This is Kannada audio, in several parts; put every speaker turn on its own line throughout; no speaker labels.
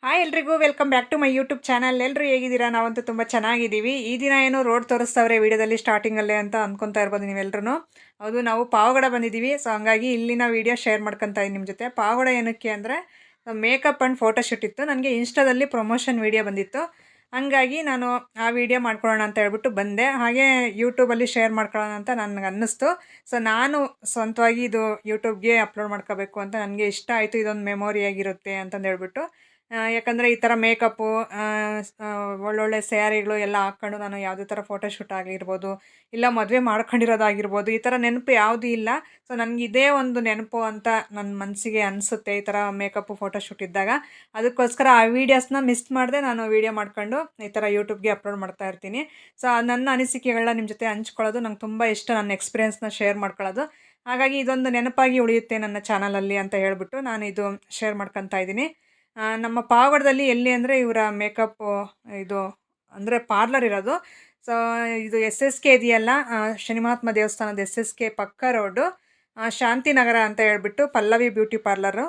ಹಾಯ್ ಎಲ್ರಿಗೂ welcome back to my YouTube channel. ಎಲ್ಲರೂ ಹೇಗಿದ್ದೀರಾ? ನಾವಂತೂ ತುಂಬ ಚೆನ್ನಾಗಿದ್ದೀವಿ. ಈ ದಿನ ಏನೋ ರೋಡ್ ತೋರಿಸ್ತವ್ರೆ ವೀಡಿಯೋದಲ್ಲಿ ಸ್ಟಾರ್ಟಿಂಗಲ್ಲೇ ಅಂತ ಅಂದ್ಕೊತಾ ಇರ್ಬೋದು ನೀವೆಲ್ಲರೂ. ಹೌದು, ನಾವು ಪಾವಗಡ ಬಂದಿದ್ದೀವಿ. ಸೊ ಹಂಗಾಗಿ ಇಲ್ಲಿನ ವೀಡಿಯೋ ಶೇರ್ ಮಾಡ್ಕೊತಾ ಇದ್ದೀನಿ ನಿಮ್ಮ ಜೊತೆ. ಪಾವಗಡ ಏನಕ್ಕೆ ಅಂದರೆ ಮೇಕಪ್ ಆ್ಯಂಡ್ ಫೋಟೋಶೂಟ್ ಇತ್ತು. ನನಗೆ ಇನ್ಸ್ಟಾದಲ್ಲಿ ಪ್ರಮೋಷನ್ ವೀಡಿಯೋ ಬಂದಿತ್ತು. ಹಂಗಾಗಿ ನಾನು ಆ ವಿಡಿಯೋ ಮಾಡ್ಕೊಳ್ಳೋಣ ಅಂತ ಹೇಳ್ಬಿಟ್ಟು ಬಂದೆ. ಹಾಗೆ ಯೂಟ್ಯೂಬಲ್ಲಿ ಶೇರ್ ಮಾಡ್ಕೊಳ್ಳೋಣ ಅಂತ ನನಗೆ ಅನ್ನಿಸ್ತು. ಸೊ ನಾನು ಸ್ವಂತವಾಗಿ ಇದು ಯೂಟ್ಯೂಬ್ಗೆ ಅಪ್ಲೋಡ್ ಮಾಡ್ಕೋಬೇಕು ಅಂತ ನನಗೆ ಇಷ್ಟ ಆಯಿತು. ಇದೊಂದು ಮೆಮೊರಿಯಾಗಿರುತ್ತೆ ಅಂತಂದು ಹೇಳ್ಬಿಟ್ಟು. ಯಾಕಂದರೆ ಈ ಥರ ಮೇಕಪ್ಪು ಒಳ್ಳೊಳ್ಳೆ ಸ್ಯಾರಿಗಳು ಎಲ್ಲ ಹಾಕ್ಕೊಂಡು ನಾನು ಯಾವುದೇ ಥರ ಫೋಟೋಶೂಟ್ ಆಗಿರ್ಬೋದು, ಇಲ್ಲ ಮದುವೆ ಮಾಡ್ಕೊಂಡಿರೋದಾಗಿರ್ಬೋದು, ಈ ಥರ ನೆನಪು ಯಾವುದೂ ಇಲ್ಲ. ಸೊ ನನಗೆ ಇದೇ ಒಂದು ನೆನಪು ಅಂತ ನನ್ನ ಮನಸ್ಸಿಗೆ ಅನಿಸುತ್ತೆ ಈ ಥರ ಮೇಕಪ್ಪು ಫೋಟೋಶೂಟ್ ಇದ್ದಾಗ. ಅದಕ್ಕೋಸ್ಕರ ಆ ವೀಡಿಯೋಸ್ನ ಮಿಸ್ ಮಾಡದೆ ನಾನು ವೀಡಿಯೋ ಮಾಡ್ಕೊಂಡು ಈ ಥರ ಯೂಟ್ಯೂಬ್ಗೆ ಅಪ್ಲೋಡ್ ಮಾಡ್ತಾ ಇರ್ತೀನಿ. ಸೊ ನನ್ನ ಅನಿಸಿಕೆಗಳನ್ನ ನಿಮ್ಮ ಜೊತೆ ಹಂಚ್ಕೊಳ್ಳೋದು ನಂಗೆ ತುಂಬ ಇಷ್ಟ, ನನ್ನ ಎಕ್ಸ್ಪೀರಿಯೆನ್ಸ್ನ ಶೇರ್ ಮಾಡ್ಕೊಳ್ಳೋದು. ಹಾಗಾಗಿ ಇದೊಂದು ನೆನಪಾಗಿ ಉಳಿಯುತ್ತೆ ನನ್ನ ಚಾನಲಲ್ಲಿ ಅಂತ ಹೇಳ್ಬಿಟ್ಟು ನಾನು ಇದು ಶೇರ್ ಮಾಡ್ಕೊತಾ ಇದ್ದೀನಿ. ನಮ್ಮ ಪಾವಗಡದಲ್ಲಿ ಎಲ್ಲಿ ಅಂದರೆ ಇವರ ಮೇಕಪ್ಪು ಇದು ಅಂದರೆ ಪಾರ್ಲರ್ ಇರೋದು. ಸೊ ಇದು ಎಸ್ ಎಸ್ ಕೆ ಇದೆಯಲ್ಲ, ಶನಿ ಮಹಾತ್ಮ ದೇವಸ್ಥಾನದ ಎಸ್ ಎಸ್ ಕೆ ಪಕ್ಕ ರೋಡು, ಶಾಂತಿನಗರ ಅಂತ ಹೇಳ್ಬಿಟ್ಟು ಪಲ್ಲವಿ ಬ್ಯೂಟಿ ಪಾರ್ಲರು.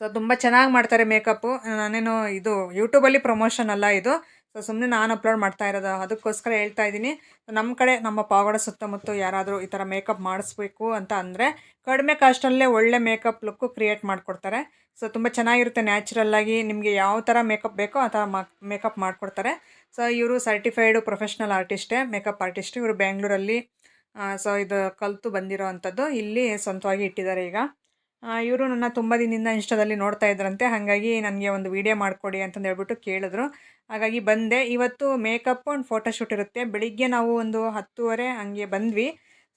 ಸೊ ತುಂಬ ಚೆನ್ನಾಗಿ ಮಾಡ್ತಾರೆ ಮೇಕಪ್ಪು. ನಾನೇನು ಇದು ಯೂಟ್ಯೂಬಲ್ಲಿ ಪ್ರಮೋಷನ್ ಅಲ್ಲ ಇದು. ಸೊ ಸುಮ್ಮನೆ ನಾನು ಅಪ್ಲೋಡ್ ಮಾಡ್ತಾ ಇರೋದು, ಅದಕ್ಕೋಸ್ಕರ ಹೇಳ್ತಾ ಇದ್ದೀನಿ. ನಮ್ಮ ಕಡೆ ನಮ್ಮ ಪಾವಗಡ ಸುತ್ತಮುತ್ತ ಯಾರಾದರೂ ಈ ಥರ ಮೇಕಪ್ ಮಾಡಿಸ್ಬೇಕು ಅಂತ ಅಂದರೆ ಕಡಿಮೆ ಕಾಸ್ಟಲ್ಲೇ ಒಳ್ಳೆ ಮೇಕಪ್ ಲುಕ್ಕು ಕ್ರಿಯೇಟ್ ಮಾಡಿಕೊಡ್ತಾರೆ. ಸೊ ತುಂಬ ಚೆನ್ನಾಗಿರುತ್ತೆ. ನ್ಯಾಚುರಲ್ಲಾಗಿ ನಿಮಗೆ ಯಾವ ಥರ ಮೇಕಪ್ ಬೇಕೋ ಆ ಥರ ಮೇಕಪ್ ಮಾಡಿಕೊಡ್ತಾರೆ. ಸೊ ಇವರು ಸರ್ಟಿಫೈಡು ಪ್ರೊಫೆಷ್ನಲ್ ಆರ್ಟಿಸ್ಟೇ, ಮೇಕಪ್ ಆರ್ಟಿಸ್ಟ್. ಇವರು ಬೆಂಗಳೂರಲ್ಲಿ ಸೊ ಇದು ಕಲಿತು ಬಂದಿರೋ ಅಂಥದ್ದು. ಇಲ್ಲಿ ಸ್ವಂತವಾಗಿ ಇಟ್ಟಿದ್ದಾರೆ ಈಗ. ಇವರು ನನ್ನ ತುಂಬ ದಿನದಿಂದ ಇನ್ಸ್ಟಾದಲ್ಲಿ ನೋಡ್ತಾ ಇದ್ರಂತೆ. ಹಾಗಾಗಿ ನನಗೆ ಒಂದು ವೀಡಿಯೋ ಮಾಡಿಕೊಡಿ ಅಂತಂದು ಹೇಳ್ಬಿಟ್ಟು ಕೇಳಿದ್ರು. ಹಾಗಾಗಿ ಬಂದೆ. ಇವತ್ತು ಮೇಕಪ್ಪು ಆ್ಯಂಡ್ ಫೋಟೋಶೂಟ್ ಇರುತ್ತೆ. ಬೆಳಿಗ್ಗೆ ನಾವು ಒಂದು 10:30 ಹಂಗೆ ಬಂದ್ವಿ.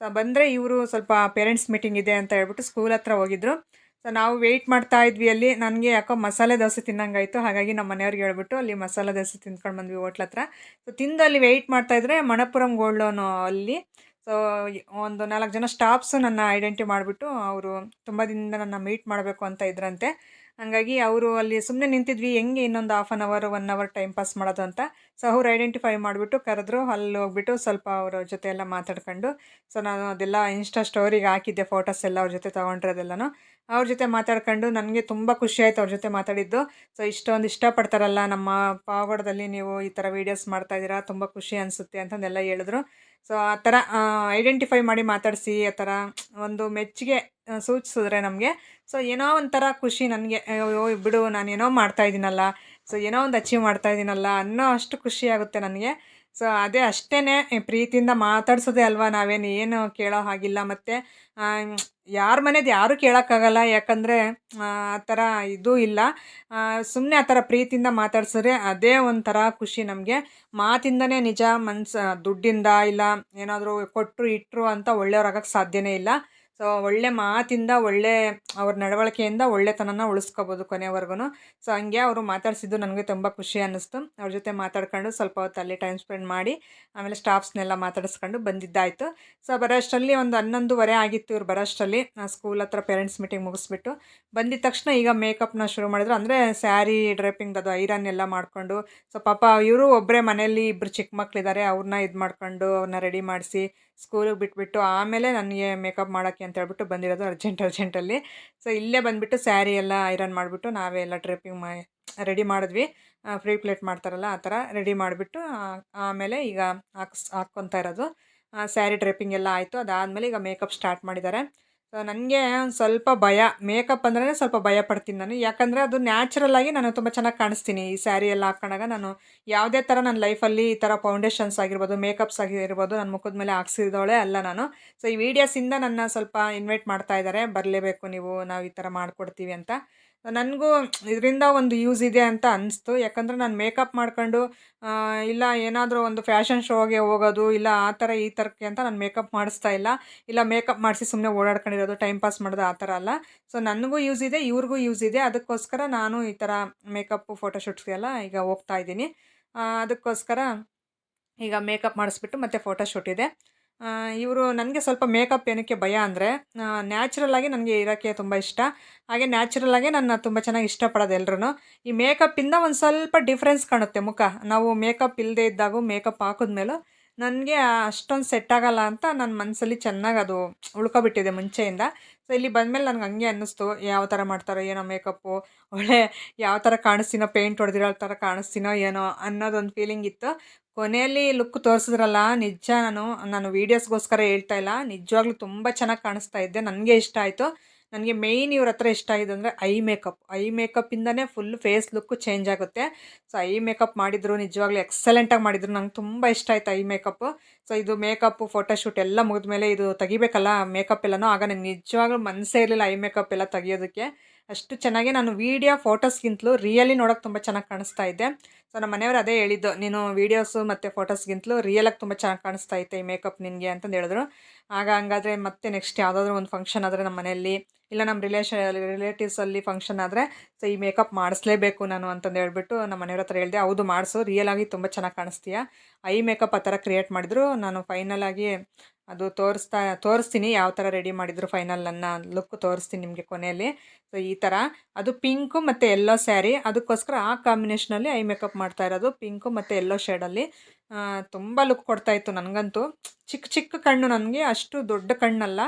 ಸೊ ಬಂದರೆ ಇವರು ಸ್ವಲ್ಪ ಪೇರೆಂಟ್ಸ್ ಮೀಟಿಂಗ್ ಇದೆ ಅಂತ ಹೇಳ್ಬಿಟ್ಟು ಸ್ಕೂಲ್ ಹತ್ರ ಹೋಗಿದ್ರು. ಸೊ ನಾವು ವೆಯ್ಟ್ ಮಾಡ್ತಾ ಇದ್ವಿ ಅಲ್ಲಿ. ನನಗೆ ಯಾಕೋ ಮಸಾಲೆ ದೋಸೆ ತಿನ್ನಂಗಾಯಿತು. ಹಾಗಾಗಿ ನಮ್ಮ ಮನೆಯವ್ರಿಗೆ ಹೇಳ್ಬಿಟ್ಟು ಅಲ್ಲಿ ಮಸಾಲೆ ದೋಸೆ ತಿಂದ್ಕೊಂಡು ಬಂದ್ವಿ ಹೋಟ್ಲ್ ಹತ್ರ. ಸೊ ತಿಂದು ಅಲ್ಲಿ ವೆಯ್ಟ್ ಮಾಡ್ತಾಯಿದ್ರೆ ಮಣಪ್ಪುರಂ ಗೋಲ್ಡ್ ಲೋನು ಅಲ್ಲಿ. ಸೊ ಒಂದು 4 ಜನ ಸ್ಟಾಫ್ಸು ನನ್ನ ಐಡೆಂಟಿ ಮಾಡಿಬಿಟ್ಟು ಅವರು ತುಂಬ ದಿನದಿಂದ ನನ್ನ ಮೀಟ್ ಮಾಡಬೇಕು ಅಂತ ಇದ್ರಂತೆ. ಹಾಗಾಗಿ ಅವರು ಅಲ್ಲಿ ಸುಮ್ಮನೆ ನಿಂತಿದ್ವಿ, ಹೆಂಗೆ ಇನ್ನೊಂದು half an hour 1 hour time pass ಮಾಡೋದು ಅಂತ. ಸೊ ಅವ್ರು ಐಡೆಂಟಿಫೈ ಮಾಡಿಬಿಟ್ಟು ಕರೆದ್ರು. ಅಲ್ಲಿ ಹೋಗ್ಬಿಟ್ಟು ಸ್ವಲ್ಪ ಅವರ ಜೊತೆ ಎಲ್ಲ ಮಾತಾಡ್ಕೊಂಡು, ಸೊ ನಾನು ಅದೆಲ್ಲ ಇನ್ಸ್ಟಾ ಸ್ಟೋರಿಗೆ ಹಾಕಿದ್ದೆ ಫೋಟೋಸ್ ಎಲ್ಲ ಅವ್ರ ಜೊತೆ ತೊಗೊಂಡಿರೋದೆಲ್ಲನೂ. ಅವ್ರ ಜೊತೆ ಮಾತಾಡ್ಕೊಂಡು ನನಗೆ ತುಂಬ ಖುಷಿ ಆಯಿತು ಅವ್ರ ಜೊತೆ ಮಾತಾಡಿದ್ದು. ಸೊ ಇಷ್ಟೊಂದು ಇಷ್ಟಪಡ್ತಾರಲ್ಲ ನಮ್ಮ ಪಾವಗಡದಲ್ಲಿ, ನೀವು ಈ ಥರ ವೀಡಿಯೋಸ್ ಮಾಡ್ತಾಯಿದ್ದೀರಾ, ತುಂಬ ಖುಷಿ ಅನಿಸುತ್ತೆ ಅಂತಂದೆಲ್ಲ ಹೇಳಿದ್ರು. ಸೊ ಆ ಥರ ಐಡೆಂಟಿಫೈ ಮಾಡಿ ಮಾತಾಡಿಸಿ ಆ ಥರ ಒಂದು ಮೆಚ್ಚುಗೆ ಸೂಚಿಸಿದ್ರೆ ನಮಗೆ, ಸೊ ಏನೋ ಒಂಥರ ಖುಷಿ ನನಗೆ. ಅಯ್ಯೋ ಬಿಡು, ನಾನೇನೋ ಮಾಡ್ತಾಯಿದ್ದೀನಲ್ಲ, ಸೊ ಏನೋ ಒಂದು ಅಚೀವ್ ಮಾಡ್ತಾಯಿದ್ದೀನಲ್ಲ ಅನ್ನೋ ಅಷ್ಟು ಖುಷಿ ಆಗುತ್ತೆ ನನಗೆ. ಸೊ ಅದೇ ಅಷ್ಟೇ, ಪ್ರೀತಿಯಿಂದ ಮಾತಾಡ್ಸೋದೇ ಅಲ್ವಾ, ನಾವೇನು ಏನು ಕೇಳೋ ಹಾಗಿಲ್ಲ. ಮತ್ತು ಯಾರ ಮನೇದು ಯಾರೂ ಕೇಳೋಕ್ಕಾಗಲ್ಲ, ಯಾಕಂದರೆ ಆ ಥರ ಇದೂ ಇಲ್ಲ. ಸುಮ್ಮನೆ ಆ ಥರ ಪ್ರೀತಿಯಿಂದ ಮಾತಾಡ್ಸಿದ್ರೆ ಅದೇ ಒಂಥರ ಖುಷಿ ನಮಗೆ. ಮಾತಿಂದನೇ ನಿಜ, ದುಡ್ಡಿಂದ ಇಲ್ಲ ಏನಾದರೂ ಕೊಟ್ಟರು ಇಟ್ಟರು ಅಂತ ಒಳ್ಳೆಯವ್ರಾಗಕ್ಕೆ ಸಾಧ್ಯನೇ ಇಲ್ಲ. ಸೊ ಒಳ್ಳೆ ಮಾತಿಂದ, ಒಳ್ಳೆ ಅವ್ರ ನಡವಳಿಕೆಯಿಂದ ಒಳ್ಳೆತನನ ಉಳಿಸ್ಕೋಬೋದು ಕೊನೆವರೆಗೂ. ಸೊ ಹಂಗೆ ಅವರು ಮಾತಾಡಿಸಿದ್ದು ನನಗೆ ತುಂಬ ಖುಷಿ ಅನ್ನಿಸ್ತು. ಅವ್ರ ಜೊತೆ ಮಾತಾಡ್ಕೊಂಡು ಸ್ವಲ್ಪ ಹೊತ್ತು ಅಲ್ಲಿ ಟೈಮ್ ಸ್ಪೆಂಡ್ ಮಾಡಿ ಆಮೇಲೆ ಸ್ಟಾಫ್ಸ್ನೆಲ್ಲ ಮಾತಾಡಿಸ್ಕೊಂಡು ಬಂದಿದ್ದಾಯಿತು. ಸೊ ಬರೋಷ್ಟರಲ್ಲಿ ಒಂದು 11:30 ಆಗಿತ್ತು ಇವ್ರು ಬರೋಷ್ಟರಲ್ಲಿ. ಸ್ಕೂಲ್ ಹತ್ರ ಪೇರೆಂಟ್ಸ್ ಮೀಟಿಂಗ್ ಮುಗಿಸ್ಬಿಟ್ಟು ಬಂದಿದ್ದ ತಕ್ಷಣ ಈಗ ಮೇಕಪ್ನ ಶುರು ಮಾಡಿದ್ರು. ಅಂದರೆ ಸ್ಯಾರಿ ಡ್ರೇಪಿಂಗ್ ಅದು ಐರನ್ ಎಲ್ಲ ಮಾಡಿಕೊಂಡು, ಸೊ ಪಾಪ ಇವರು ಒಬ್ಬರೇ ಮನೆಯಲ್ಲಿ, ಇಬ್ಬರು ಚಿಕ್ಕ ಮಕ್ಕಳಿದ್ದಾರೆ, ಅವ್ರನ್ನ ಇದು ಮಾಡ್ಕೊಂಡು ಅವ್ರನ್ನ ರೆಡಿ ಮಾಡಿಸಿ ಸ್ಕೂಲಿಗೆ ಬಿಟ್ಬಿಟ್ಟು ಆಮೇಲೆ ನನಗೆ ಮೇಕಪ್ ಮಾಡೋಕ್ಕೆ ಅಂತ ಹೇಳ್ಬಿಟ್ಟು ಬಂದಿರೋದು ಅರ್ಜೆಂಟಲ್ಲಿ. ಸೊ ಇಲ್ಲೇ ಬಂದುಬಿಟ್ಟು ಸ್ಯಾರಿ ಎಲ್ಲ ಐರನ್ ಮಾಡಿಬಿಟ್ಟು ನಾವೇ ಎಲ್ಲ ಡ್ರೇಪಿಂಗ್ ರೆಡಿ ಮಾಡಿದ್ವಿ. ಫ್ರೀ ಪ್ಲೇಟ್ ಮಾಡ್ತಾರಲ್ಲ ಆ ಥರ ರೆಡಿ ಮಾಡಿಬಿಟ್ಟು ಆಮೇಲೆ ಈಗ ಹಾಕ್ಕೊತಾ ಇರೋದು. ಸ್ಯಾರಿ ಡ್ರೇಪಿಂಗ್ ಎಲ್ಲ ಆಯಿತು. ಅದಾದಮೇಲೆ ಈಗ ಮೇಕಪ್ ಸ್ಟಾರ್ಟ್ ಮಾಡಿದ್ದಾರೆ. ಸೊ ನನಗೆ ಸ್ವಲ್ಪ ಭಯ, ಮೇಕಪ್ ಅಂದ್ರೇ ಸ್ವಲ್ಪ ಭಯ ಪಡ್ತೀನಿ ನಾನು. ಯಾಕಂದರೆ ಅದು ನ್ಯಾಚುರಲ್ಲಾಗಿ ನಾನು ತುಂಬ ಚೆನ್ನಾಗಿ ಕಾಣಿಸ್ತೀನಿ ಈ ಸ್ಯಾರಿ ಎಲ್ಲ ಹಾಕ್ಕೊಂಡಾಗ. ನಾನು ಯಾವುದೇ ಥರ ನನ್ನ ಲೈಫಲ್ಲಿ ಈ ಥರ ಫೌಂಡೇಶನ್ಸ್ ಆಗಿರ್ಬೋದು, ಮೇಕಪ್ಸ್ ಆಗಿರ್ಬೋದು ನನ್ನ ಮುಖದ ಮೇಲೆ ಹಾಕ್ಸಿದವಳೇ ಅಲ್ಲ ನಾನು. ಸೊ ಈ ವೀಡಿಯೋಸಿಂದ ನನ್ನ ಸ್ವಲ್ಪ ಇನ್ವೈಟ್ ಮಾಡ್ತಾ ಇದ್ದಾರೆ, ಬರಲೇಬೇಕು ನೀವು, ನಾವು ಈ ಥರ ಮಾಡಿಕೊಡ್ತೀವಿ ಅಂತ. ನನಗೂ ಇದರಿಂದ ಒಂದು ಯೂಸ್ ಇದೆ ಅಂತ ಅನ್ನಿಸ್ತು. ಯಾಕಂದರೆ ನಾನು ಮೇಕಪ್ ಮಾಡ್ಕೊಂಡು ಇಲ್ಲ ಏನಾದರೂ ಒಂದು ಫ್ಯಾಷನ್ ಶೋಗೆ ಹೋಗೋದು, ಇಲ್ಲ ಆ ಥರ ಈ ಥರಕ್ಕೆ ಅಂತ ನಾನು ಮೇಕಪ್ ಮಾಡಿಸ್ತಾ ಇಲ್ಲ. ಇಲ್ಲ ಮೇಕಪ್ ಮಾಡಿಸಿ ಸುಮ್ಮನೆ ಓಡಾಡ್ಕೊಂಡಿರೋದು, ಟೈಮ್ ಪಾಸ್ ಮಾಡೋದು ಆ ಥರ ಅಲ್ಲ. ಸೊ ನನಗೂ ಯೂಸ್ ಇದೆ, ಇವ್ರಿಗೂ ಯೂಸ್ ಇದೆ. ಅದಕ್ಕೋಸ್ಕರ ನಾನು ಈ ಥರ ಮೇಕಪ್ಪು ಫೋಟೋಶೂಟ್ಸ್ಗೆಲ್ಲ ಈಗ ಹೋಗ್ತಾ ಇದ್ದೀನಿ. ಅದಕ್ಕೋಸ್ಕರ ಈಗ ಮೇಕಪ್ ಮಾಡಿಸ್ಬಿಟ್ಟು ಮತ್ತೆ ಫೋಟೋಶೂಟ್ ಇದೆ. ಇವರು ನನಗೆ ಸ್ವಲ್ಪ ಮೇಕಪ್ ಏನಕ್ಕೆ ಭಯ ಅಂದರೆ, ನ್ಯಾಚುರಲ್ಲಾಗಿ ನನಗೆ ಇರೋಕ್ಕೆ ತುಂಬ ಇಷ್ಟ. ಹಾಗೆ ನ್ಯಾಚುರಲ್ಲಾಗೆ ನನ್ನ ತುಂಬ ಚೆನ್ನಾಗಿ ಇಷ್ಟಪಡೋದು ಎಲ್ರೂ. ಈ ಮೇಕಪ್ಪಿಂದ ಒಂದು ಸ್ವಲ್ಪ ಡಿಫ್ರೆನ್ಸ್ ಕಾಣುತ್ತೆ ಮುಖ. ನಾವು ಮೇಕಪ್ ಇಲ್ಲದೇ ಇದ್ದಾಗೂ ಮೇಕಪ್ ಹಾಕಿದ್ಮೇಲೂ ನನಗೆ ಅಷ್ಟೊಂದು ಸೆಟ್ ಆಗಲ್ಲ ಅಂತ ನನ್ನ ಮನಸ್ಸಲ್ಲಿ ಚೆನ್ನಾಗಿ ಅದು ಉಳ್ಕೊಬಿಟ್ಟಿದೆ ಮುಂಚೆಯಿಂದ. ಸೊ ಇಲ್ಲಿ ಬಂದಮೇಲೆ ನನಗೆ ಹಂಗೆ ಅನ್ನಿಸ್ತು, ಯಾವ ಥರ ಮಾಡ್ತಾರೋ ಏನೋ ಮೇಕಪ್ಪು, ಒಳ್ಳೆ ಯಾವ ಥರ ಕಾಣಿಸ್ತೀನೋ, ಪೇಂಟ್ ಹೊಡೆದಿರೋ ಥರ ಕಾಣಿಸ್ತೀನೋ ಏನೋ ಅನ್ನೋದೊಂದು ಫೀಲಿಂಗ್ ಇತ್ತು. ಕೊನೆಯಲ್ಲಿ ಲುಕ್ ತೋರಿಸಿದ್ರಲ್ಲ, ನಿಜ ನಾನು ವೀಡಿಯೋಸ್ಗೋಸ್ಕರ ಹೇಳ್ತಾ ಇಲ್ಲ, ನಿಜವಾಗ್ಲೂ ತುಂಬ ಚೆನ್ನಾಗಿ ಕಾಣಿಸ್ತಾ ಇದ್ದೆ. ನನಗೆ ಇಷ್ಟ ಆಯಿತು. ನನಗೆ ಮೇಯ್ನ್ ಇವ್ರ ಹತ್ರ ಇಷ್ಟ ಆಗಿದೆ ಅಂದರೆ ಐ ಮೇಕಪ್ಪಿಂದನೇ ಫುಲ್ ಫೇಸ್ ಲುಕ್ಕು ಚೇಂಜ್ ಆಗುತ್ತೆ. ಸೊ ಐ ಮೇಕಪ್ ಮಾಡಿದ್ರು, ನಿಜವಾಗ್ಲೂ ಎಕ್ಸಲೆಂಟಾಗಿ ಮಾಡಿದ್ರು. ನಂಗೆ ತುಂಬ ಇಷ್ಟ ಆಯಿತು ಐ ಮೇಕಪ್ಪು. ಸೊ ಇದು ಮೇಕಪ್ಪು ಫೋಟೋಶೂಟ್ ಎಲ್ಲ ಮುಗಿದ್ಮೇಲೆ ಇದು ತೆಗಿಬೇಕಲ್ಲ ಮೇಕಪ್ ಎಲ್ಲನೂ, ಆಗ ನನಗೆ ನಿಜವಾಗ್ಲೂ ಮನಸ್ಸೇ ಇರಲಿಲ್ಲ ಐ ಮೇಕಪ್ ಎಲ್ಲ ತೆಗಿಯೋದಕ್ಕೆ. ಅಷ್ಟು ಚೆನ್ನಾಗಿ ನಾನು ವೀಡಿಯೋ ಫೋಟೋಸ್ಗಿಂತಲೂ ರಿಯಲಿ ನೋಡೋಕೆ ತುಂಬ ಚೆನ್ನಾಗಿ ಕಾಣಿಸ್ತಾ ಇದ್ದೆ. ಸೊ ನಮ್ಮ ಮನೆಯವರು ಅದೇ ಹೇಳಿದ್ದು, ನೀನು ವೀಡಿಯೋಸು ಮತ್ತು ಫೋಟೋಸ್ಗಿಂತಲೂ ರಿಯಲಾಗಿ ತುಂಬ ಚೆನ್ನಾಗಿ ಕಾಣಿಸ್ತಾ ಐತೆ ಈ ಮೇಕಪ್ ನಿನಗೆ ಅಂತಂದು ಹೇಳಿದ್ರು. ಆಗ ಹಂಗಾದರೆ ಮತ್ತೆ ನೆಕ್ಸ್ಟ್ ಯಾವುದಾದ್ರೂ ಒಂದು ಫಂಕ್ಷನ್ ಆದರೆ ನಮ್ಮ ಮನೆಯಲ್ಲಿ, ಇಲ್ಲ ನಮ್ಮ ರಿಲೇಟಿವ್ಸಲ್ಲಿ ಫಂಕ್ಷನ್ ಆದರೆ ಸೊ ಈ ಮೇಕಪ್ ಮಾಡಿಸ್ಲೇಬೇಕು ನಾನು ಅಂತಂದು ಹೇಳ್ಬಿಟ್ಟು ನಮ್ಮ ಮನೆಯವ್ರ ಹತ್ರ ಹೇಳಿದೆ. ಹೌದು ಮಾಡಿಸು, ರಿಯಲಾಗಿ ತುಂಬ ಚೆನ್ನಾಗಿ ಕಾಣಿಸ್ತೀಯ. ಐ ಮೇಕಪ್ ಆ ಥರ ಕ್ರಿಯೇಟ್ ಮಾಡಿದ್ರು. ನಾನು ಫೈನಲಾಗಿ ಅದು ತೋರಿಸ್ತೀನಿ ಯಾವ ಥರ ರೆಡಿ ಮಾಡಿದ್ರು. ಫೈನಲ್ ನನ್ನ ಲುಕ್ ತೋರಿಸ್ತೀನಿ ನಿಮಗೆ ಕೊನೆಯಲ್ಲಿ. ಸೊ ಈ ಥರ ಅದು ಪಿಂಕು ಮತ್ತು ಯೆಲ್ಲೋ ಸ್ಯಾರಿ, ಅದಕ್ಕೋಸ್ಕರ ಆ ಕಾಂಬಿನೇಷನಲ್ಲಿ ಐ ಮೇಕಪ್ ಮಾಡ್ತಾ ಇರೋದು, ಪಿಂಕು ಮತ್ತು ಯೆಲ್ಲೋ ಶೇಡಲ್ಲಿ. ತುಂಬ ಲುಕ್ ಕೊಡ್ತಾಯಿತ್ತು ನನಗಂತೂ. ಚಿಕ್ಕ ಚಿಕ್ಕ ಕಣ್ಣು ನನಗೆ, ಅಷ್ಟು ದೊಡ್ಡ ಕಣ್ಣಲ್ಲ,